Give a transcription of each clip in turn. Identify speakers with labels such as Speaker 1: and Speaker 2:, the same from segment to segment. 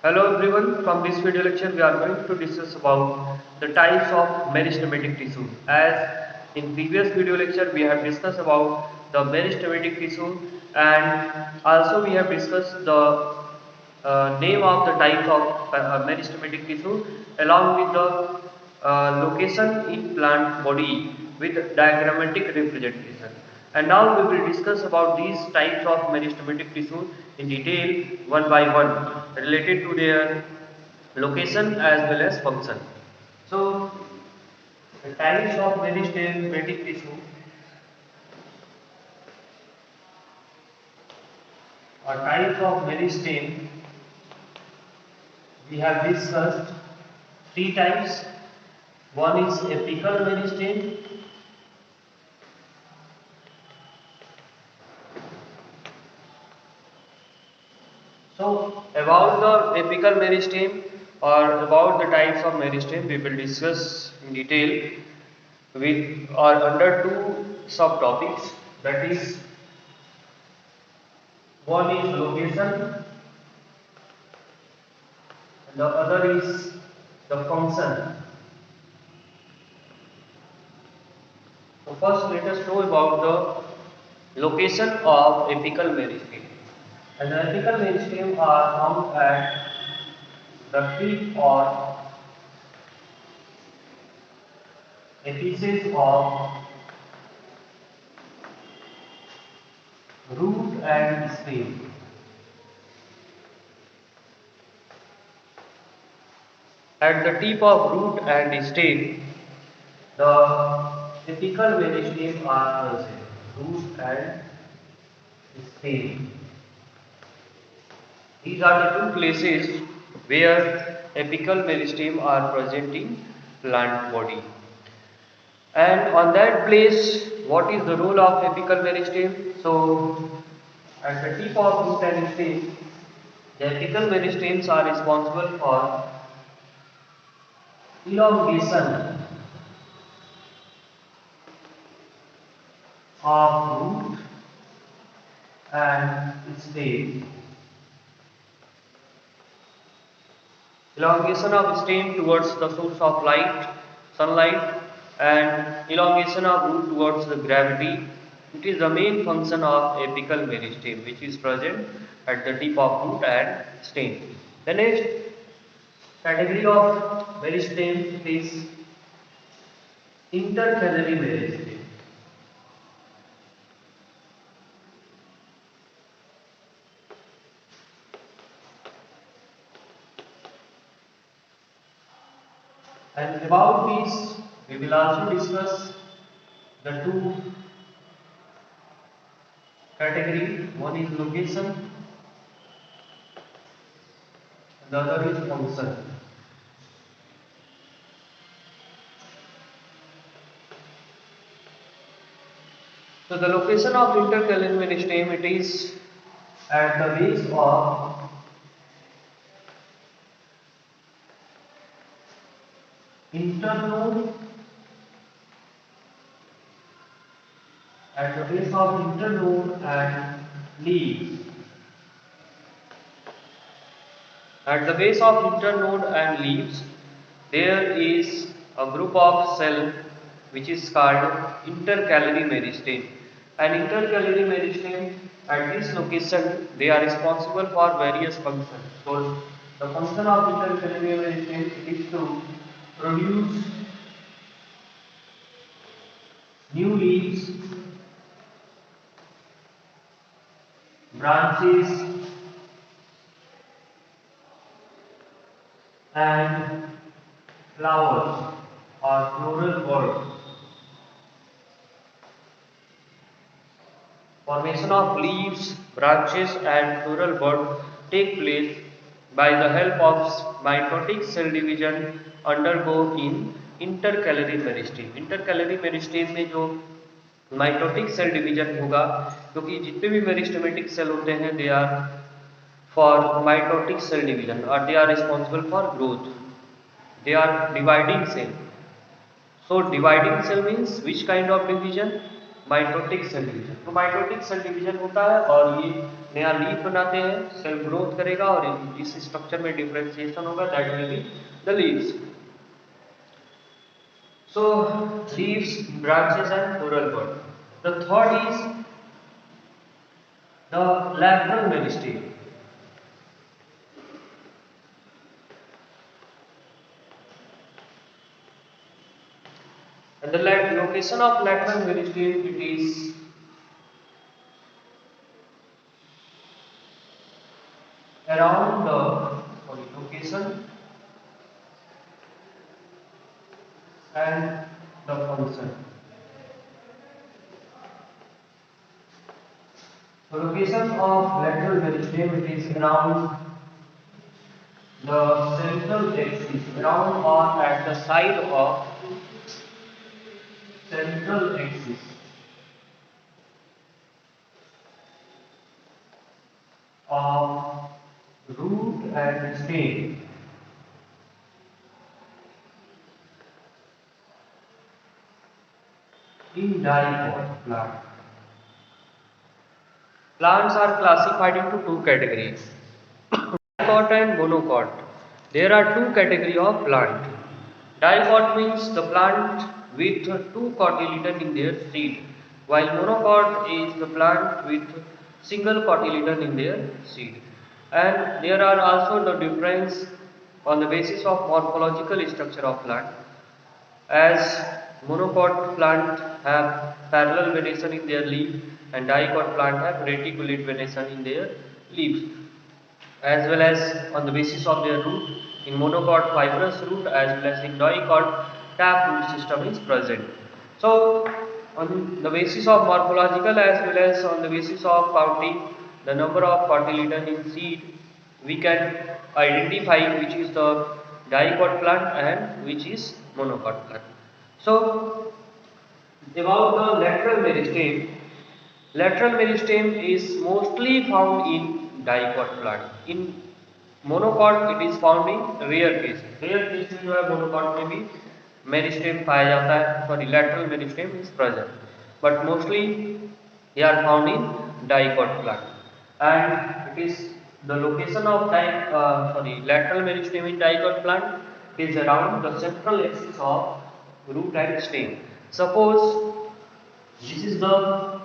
Speaker 1: Hello everyone, from this video lecture we are going to discuss about the types of meristematic tissue. As in previous video lecture we have discussed about the meristematic tissue and also we have discussed the name of the types of meristematic tissue along with the location in plant body with diagrammatic representation. And now we will discuss about these types of meristematic tissue in detail one by one related to their location as well as function. So the types of meristematic tissue or types of meristem we have discussed three types. One is apical meristem, so about the apical meristem or about the types of meristem we will discuss in detail with or under two subtopics, that is one is location and the other is the function. So first let us know about the location of apical meristem. And the apical meristem are found at the tip or apices of root and stem. At the tip of root and stem, the apical meristem are present. Root and stem. These are the two places where apical meristem are present in plant body. And on that place, what is the role of apical meristem? So, at the tip of root and stem, the apical meristems are responsible for elongation of root and stem. Elongation of stem towards the source of light, sunlight, and elongation of root towards the gravity. It is the main function of apical meristem, which is present at the tip of root and stem. The next category of meristem is intercalary meristem. And about these, we will also discuss the two categories. One is location, and the other is function. So the location of intercalary meristem, it is at the base of internode, at the base of internode and leaves. At the base of internode and leaves, there is a group of cell which is called intercalary meristem. And intercalary meristem at this location, they are responsible for various functions. So the function of intercalary meristem is to produce new leaves, branches, and flowers or floral buds. Formation of leaves, branches, and floral bud take place by the help of mitotic cell division undergo in intercalary meristem. Intercalary meristem में जो mitotic cell division होगा, क्योंकि जितने भी meristematic cell होते हैं they are for mitotic cell division और they are responsible for growth. They are dividing cell. So dividing cell means which kind of division? Mitotic cell division. तो mitotic cell division होता है और ये नया leaf बनाते हैं, सेल ग्रोथ करेगा और इस स्ट्रक्चर में डिफरेंशिएशन होगा, that will be the leaves. So leaves, branches and floral bud. The third is the lateral meristem. And the location of lateral meristem, it is around the location and the function. The location of lateral meristem, it is around the central axis, around or at the side of central axis of root and stem. In dipot plant. Plants are classified into two categories, dicot and monocot. There are two categories of plant. Dicot means the plant with two cotyledon in their seed, while monocot is the plant with single cotyledon in their seed. And there are also the difference on the basis of morphological structure of plant, as monocot plant have parallel venation in their leaf and dicot plant have reticulate venation in their leaves, as well as on the basis of their root. In monocot, fibrous root, as well as in dicot, tap root system is present. So on the basis of morphological as well as on the basis of counting the number of cotyledon in seed, we can identify which is the dicot plant and which is monocot plant. So about the lateral meristem, lateral meristem is mostly found in dicot plant. In monocot it is found in rare case. Rare case में जो है monocot में भी meristem पाया जाता है, sorry lateral meristem is present, but mostly they are found in dicot plant. And it is the location of lateral meristem in dicot plant is around the central axis of root and stem. Suppose this is the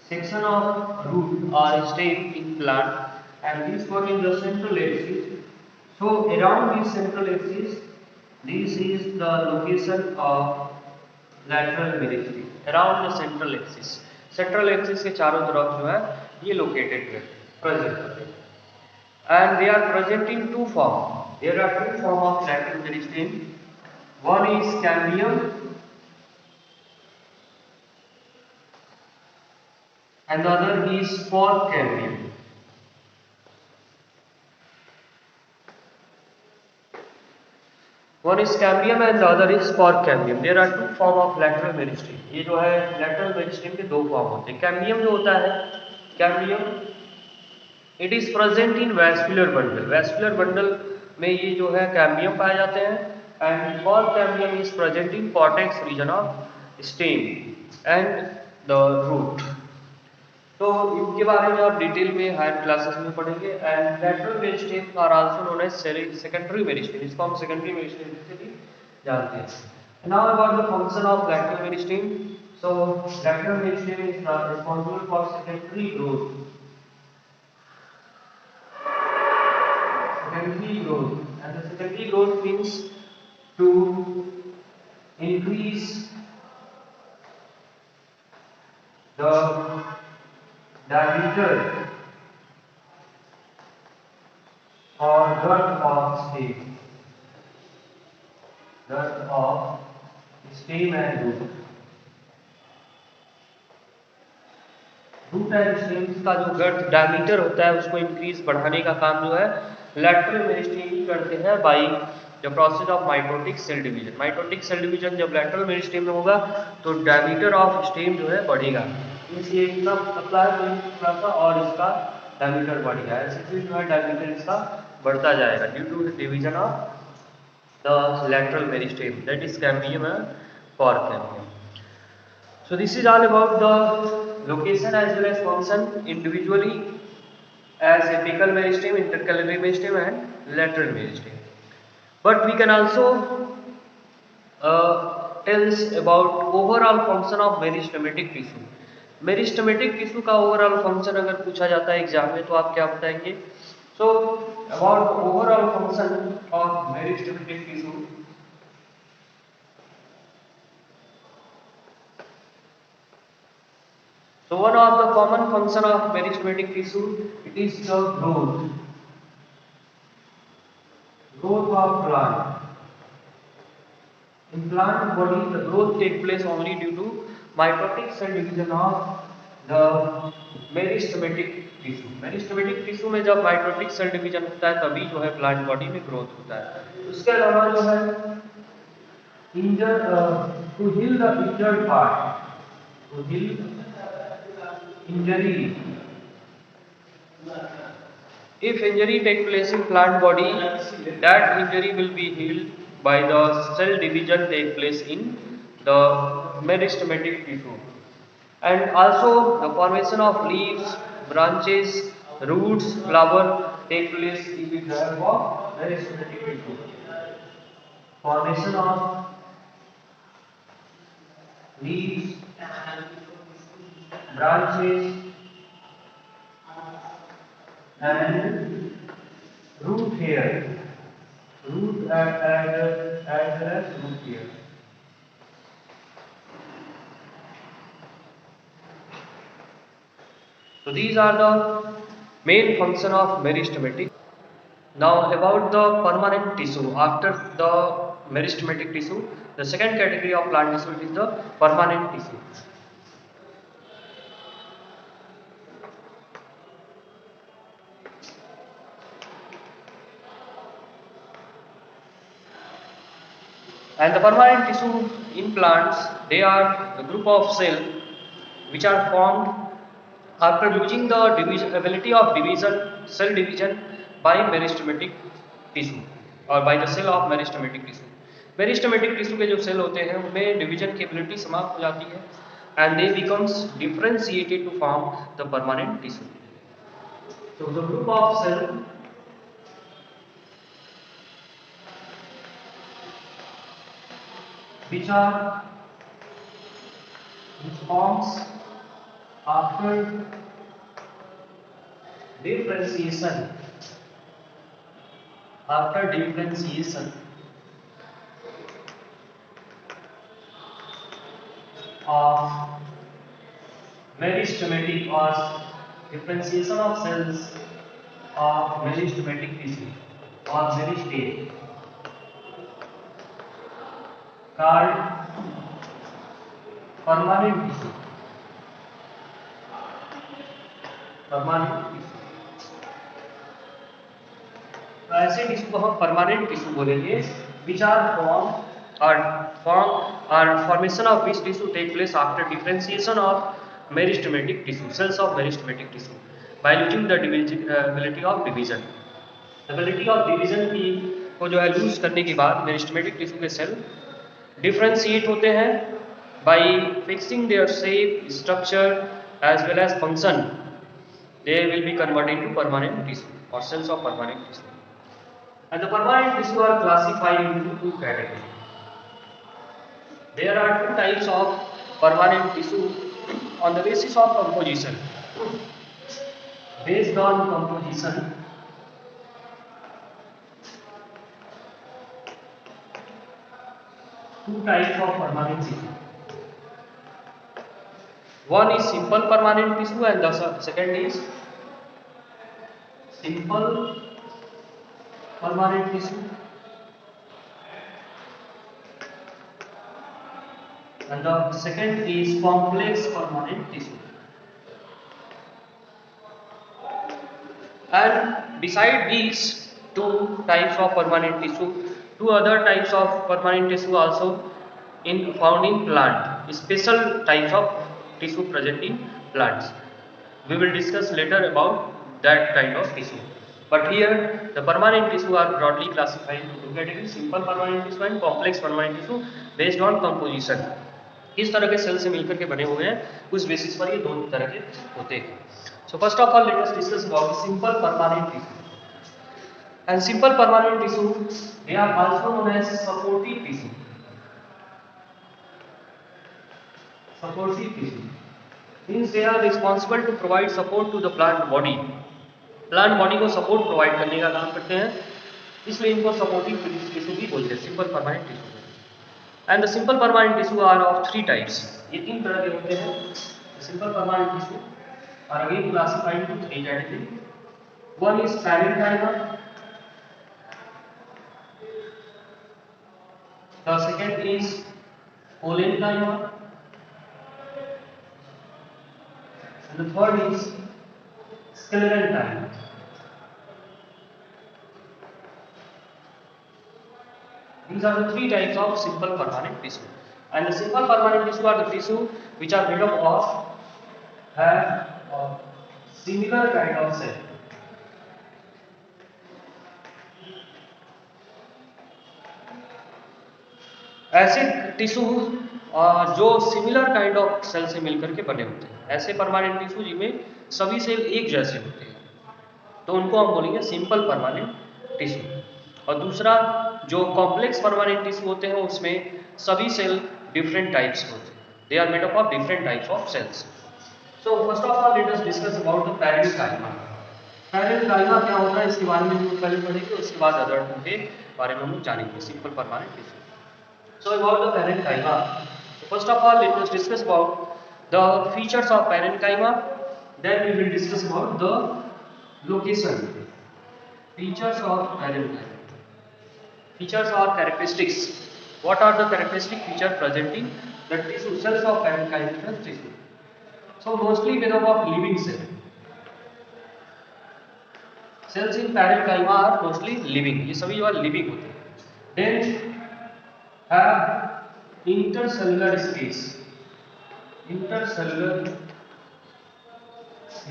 Speaker 1: section of root or stem in plant and this one is the central axis. So around this central axis, this is the location of lateral meristem. Around the central axis. Central axis के चारों तरफ जो है ये located है, present है. And they are present in two forms. There are two forms of lateral meristem. One is cambium and the other is porcambium. One is cambium and the other is porcambium. There are two forms of lateral meristem. ये जो है lateral meristem के दो form होते हैं. Cambium जो होता है, cambium it is present in vascular bundle. Vascular bundle में ये जो है cambium पाए जाते हैं. And porcambium is present in cortex region of stem and the root. तो इनके बारे में आप डिटेल में हायर क्लासेस में पढ़ेंगे. And lateral meristem are also known as secondary meristem. इसको हम सेकेंडरी मेरिस्टेम से भी जानते हैं. Now about the function of lateral meristem. So lateral meristem is responsible for secondary growth. Secondary growth, and the secondary growth means to increase the diameter or girth of stem, girth of stem and root. Root and stems का जो गर्थ diameter होता है उसको increase बढ़ाने का काम जो है लैटरल मेरिस्टेम ही करते हैं by the process of mitotic cell division. Mitotic cell division जब लैटरल मेरिस्टेम में होगा तो डायमीटर ऑफ स्टेम जो है बढ़ेगा. ये इतना पतला है थोड़ा सा और इसका डायमीटर बढ़ेगा. ऐसे फिर जो है डायमीटर इसका बढ़ता जाएगा due to the division of the lateral meristem, that is cambium and porcambium. So this is all about the location as well as function individually as apical meristem, intercalary meristem and lateral meristem. But we can also tells about overall function of meristematic tissue. Meristematic tissue का overall function अगर पूछा जाता है exam में तो आप क्या बताएंगे? So about overall function of meristematic tissue. So one of the common function of meristematic tissue, it is the growth of plant. In plant body, the growth takes place only due to mitotic cell division of the meristematic tissue. Meristematic tissue में जब mitotic cell division होता है तभी जो है plant body में growth होता है. उसके अलावा जो है to heal the injured part, to heal injury. If injury take place in plant body, that injury will be healed by the cell division take place in the meristematic tissue. And also the formation of leaves, branches, roots, flower take place in the help of meristematic tissue. Formation of leaves, branches and root hair. Root as well as root hair. So these are the main function of meristematic. Now about the permanent tissue. After the meristematic tissue, the second category of plant tissue is the permanent tissue. And the permanent tissue in plants, they are a group of cells which are formed after losing the ability of cell division by meristematic tissue or by the cell of meristematic tissue. Meristematic tissue के जो cell होते हैं उनमें division की ability समाप्त हो जाती है and they becomes differentiated to form the permanent tissue. So the group of cell which forms after differentiation of meristematic or differentiation of cells of meristematic tissue or meristem called permanent tissue. तो ऐसे tissue को हम permanent tissue बोलेंगे which are formation of which tissue take place after differentiation of meristematic tissue, cells of meristematic tissue by losing the ability of division. Ability of division की को जो है loose करने के बाद मेरिस्टेमेटिक टिश्यू के cell differentiate होते हैं by fixing their shape, structure as well as function. They will be converted into permanent tissue or cells of permanent tissue. And the permanent tissue are classified into two categories. There are two types of permanent tissue on the basis of composition. Based on composition, two types of permanent tissue. One is simple permanent tissue and the second is simple permanent tissue and the second is complex permanent tissue. And beside these two types of permanent tissue, two other types of permanent tissue also found in plant, special types of tissue present in plants. We will discuss later about that kind of tissue. But here the permanent tissue are broadly classified into two categories: simple permanent tissue and complex permanent tissue based on composition. किस तरह के cell से मिलकर के बने हुए हैं, उस बेसिस पर ये दो तरह के होते हैं. सो first of all let us discuss about simple permanent tissue. And simple permanent tissue, they are also known as supportive tissue. Supportive tissue means they are responsible to provide support to the plant body. Plant body को support provide करने का काम करते हैं, इसलिए इनको supportive tissue भी बोलते हैं, simple permanent tissue. And the simple permanent tissue are of three types. ये तीन तरह के होते हैं. Simple permanent tissue are again classified into three categories. One is parenchyma. The second is parenchyma, and the third is sclerenchyma. These are the three types of simple permanent tissue. And the simple permanent tissue are the tissue which are made up of have a similar kind of cell. ऐसे tissue जो similar kind of cell से मिलकर के बने होते हैं, ऐसे permanent tissue जिनमें सभी सेल एक जैसे होते हैं, तो उनको हम बोलेंगे सिंपल परमानेंट टिश्यू. और दूसरा जो कॉम्प्लेक्स परमानेंट टिश्यू होते हैं उसमें सभी सेल डिफरेंट टाइप्स के होते हैं, they are made up of different types of cells. So first of all let us discuss about the parenchyma. Parenchyma क्या होता है इसके बारे में हम पहले पढ़ेंगे, उसके बाद अदर के बारे में हम जानेंगे. Simple permanent tissue. So about the parenchyma. First of all, let us discuss about the features of parenchyma. Then we will discuss about the location. Features of parenchyma. Features or characteristics. What are the characteristic features present in the tissue cells of parenchymal tissue? So mostly made up of living cell. Cells in parenchyma are mostly living. ये सभी जो है living होते हैं. Then have intercellular space. Intercellular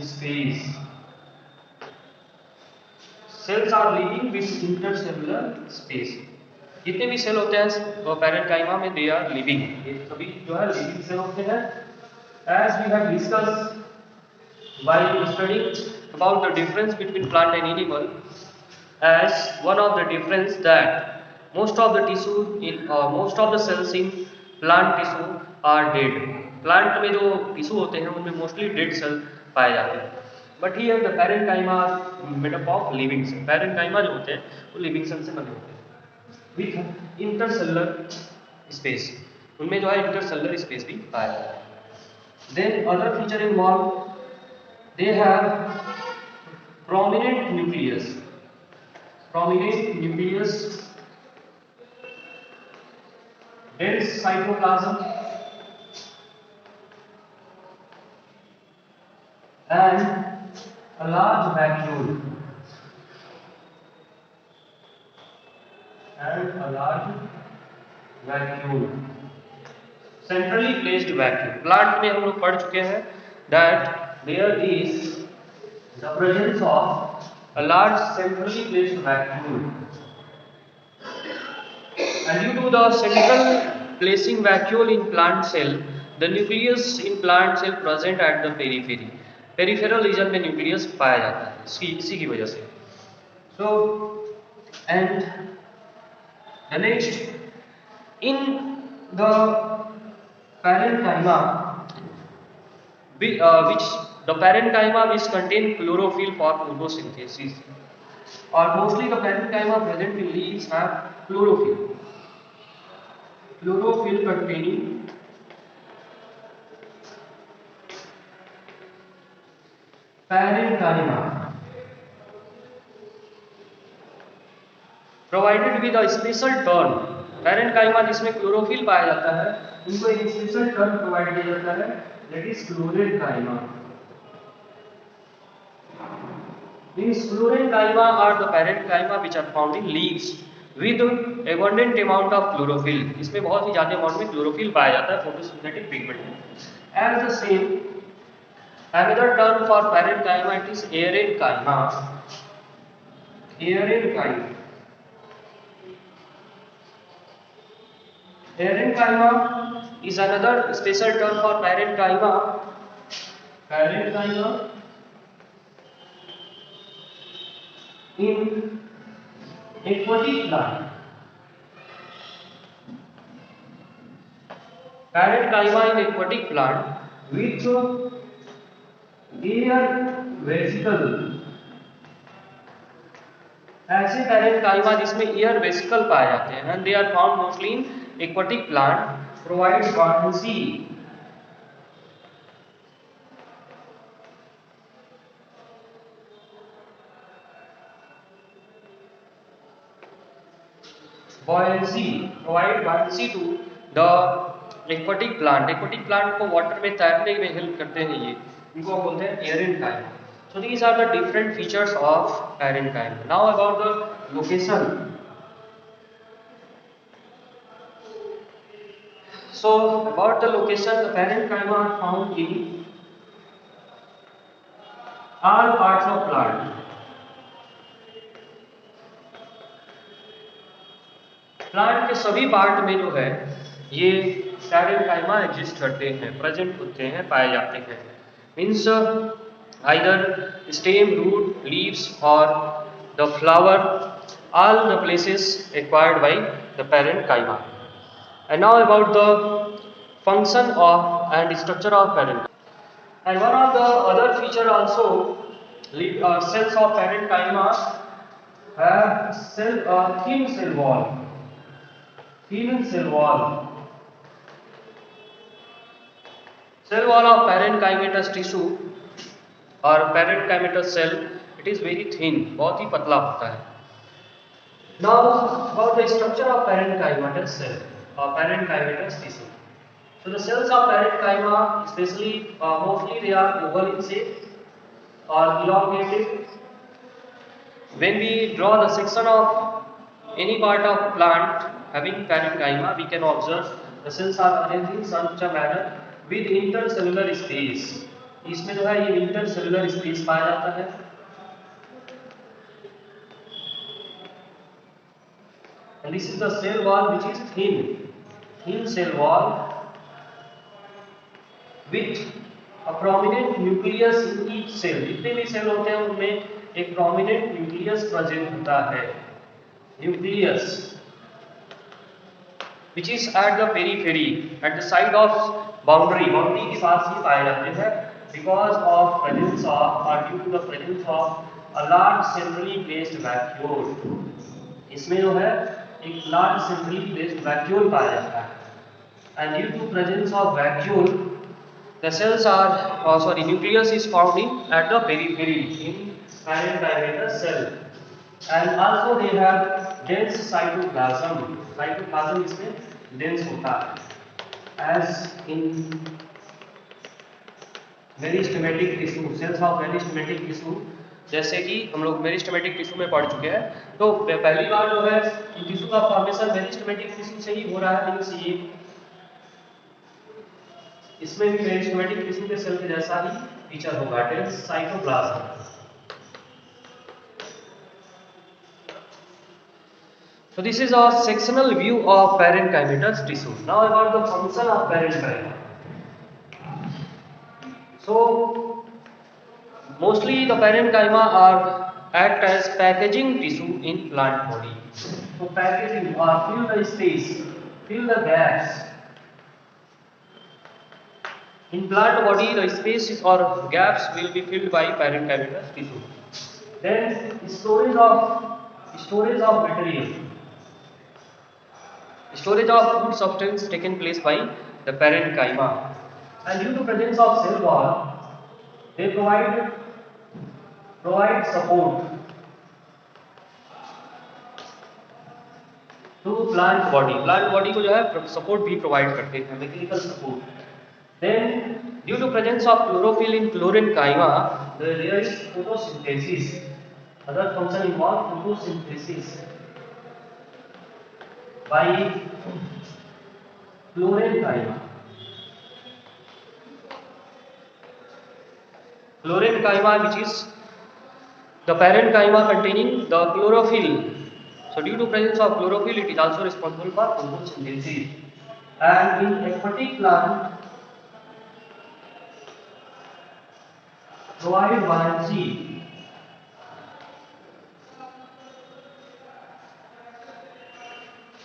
Speaker 1: space. Cells are living with intercellular space. जितने भी cell होते हैं पैरेन्काइमा में दे आर लिविंग, ये सभी जो है लिविंग सेल होते हैं. As we have discussed while studying about the difference between plant and animal, as one of the difference that most of the tissue in most of the cells in plant tissue are dead. Plant में जो tissue होते हैं उनमें mostly dead cell पाए जाते हैं. But here the parenchyma made up of living cell. Parenchyma जो होते हैं वो लिविंग सेल से बने होते हैं विथ इंटरसेलुलर स्पेस. उनमें जो है इंटरसेलुलर स्पेस भी पाया जाता है. Then other feature involve, they have prominent nucleus. Prominent nucleus, dense cytoplasm, and a large vacuole. Centrally placed vacuole. Plant में हम लोग पढ़ चुके हैं that there is the presence of a large centrally placed vacuole. And due to the central placing vacuole in plant cell, the nucleus in plant cell present at the periphery. Peripheral region में nucleus पाया जाता है इसी की वजह से. So and the next in the parenchyma, which the parenchyma which contain chlorophyll for photosynthesis, or mostly the parenchyma present in leaves have chlorophyll. Chlorophyll containing parenchyma provided with a special term. Parenchyma जिसमें chlorophyll पाया जाता है उनको एक special term provide किया जाता है, that is क्लोरेन्काइमा. These क्लोरेन्काइमा are the parenchyma which are found in leaves with abundant amount of chlorophyll. इसमें बहुत ही ज्यादा अमाउंट में क्लोरोफिल पाया जाता है photosynthetic pigment. As the same, another term for parenchyma it is aerenchyma. Aerenchyma. Parenchyma is another special term for parenchyma. Parenchyma in aquatic plant. Parenchyma in aquatic plant with air vesicle. ऐसे parenchyma जिसमें air vesicle पाए जाते हैं and they are found mostly in aquatic plant provide buoyancy. Provide buoyancy to the aquatic plant. Aquatic plant को water में तैरने में help करते हैं ये, इनको हम बोलते हैं parenchyma. So these are the different features of parenchyma. Now about the location. So about the location, the parenchyma are found in all parts of plant. Plant के सभी पार्ट में जो है ये पैरेंकाइमा एग्जिस्ट करते हैं, प्रेजेंट होते हैं, पाए जाते हैं. Means either stem, root, leaves or the flower, all the places acquired by the parenchyma. And now about the function of and structure of parenchyma. And one of the other feature also, cells of parenchyma have thin cell wall. Thin cell wall. Cell wall of parenchymatous tissue और parenchymatous cell, it is very thin, बहुत ही पतला होता है. Now about the structure of parenchymatous cell or parenchymatous tissue. So the cells of parenchyma, especially mostly they are oval in shape or elongated. When we draw the section of any part of plant having parenchyma, we can observe the cells are arranged in such a manner with intercellular space. इसमें जो है ये intercellular space पाया जाता है. And this is the cell wall which is thin cell wall with a prominent nucleus in each cell. जितने भी cell होते हैं उनमें एक prominent nucleus present होता है. Nucleus which is at the periphery, at the side of boundary के पास ही पाए जाते हैं. Because of presence of or due to the presence of a large centrally placed vacuole. इसमें जो है एक large centrally placed vacuole पाया जाता है. And due to presence of vacuole, the cells are nucleus is found in at the periphery in parenchymatous cell. And also they have dense cytoplasm. Cytoplasm इसमें dense होता है. As in meristematic tissue, cells of meristematic tissue, जैसे कि हम लोग meristematic tissue में पढ़ चुके हैं. तो पहली बार जो है टिश्यू का फॉर्मेशन मेरिस्टेमेटिक टिश्यू से ही हो रहा है. मींस ये इसमें भी मेरिस्टेमेटिक टिश्यू के सेल के जैसा ही फीचर होगा, dense cytoplasm. So this is our sectional view of parenchymatous tissue. Now about the function of parenchyma. So mostly the parenchyma are act as packaging tissue in plant body. So packaging or fill the space, fill the gaps. In plant body, the spaces or gaps will be filled by parenchymatous tissue. Then storage of material. Storage of food substance taken place by the parenchyma. And due to presence of cell wall, they provide support to plant body. Plant body को जो है support भी provide करते हैं, mechanical support. Then due to presence of chlorophyll in parenchyma, there is photosynthesis. Other function involve photosynthesis by parenchyma. Parenchyma, which is the parenchyma containing the chlorophyll. So due to presence of chlorophyll, it is also responsible for photosynthesis. and in aquatic plant provide buoyancy.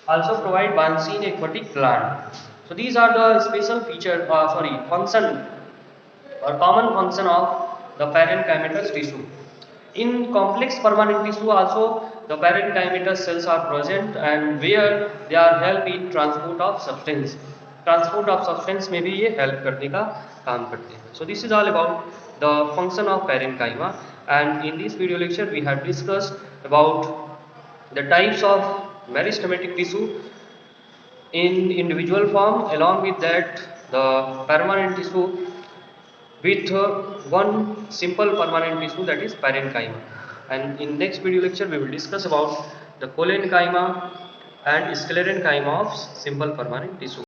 Speaker 1: Also provide buoyancy in aquatic plant. So these are the special feature, function or common function of the parenchymatous tissue. In complex permanent tissue also the parenchymatous cells are present and where they are help in transport of substance. Transport of substance में भी ये help करने का काम करते हैं. So this is all about the function of parenchyma, and in this video lecture we have discussed about the types of meristematic tissue in individual form, along with that the permanent tissue with one simple permanent tissue, that is parenchyma. And in next video lecture we will discuss about the collenchyma and sclerenchyma of simple permanent tissue.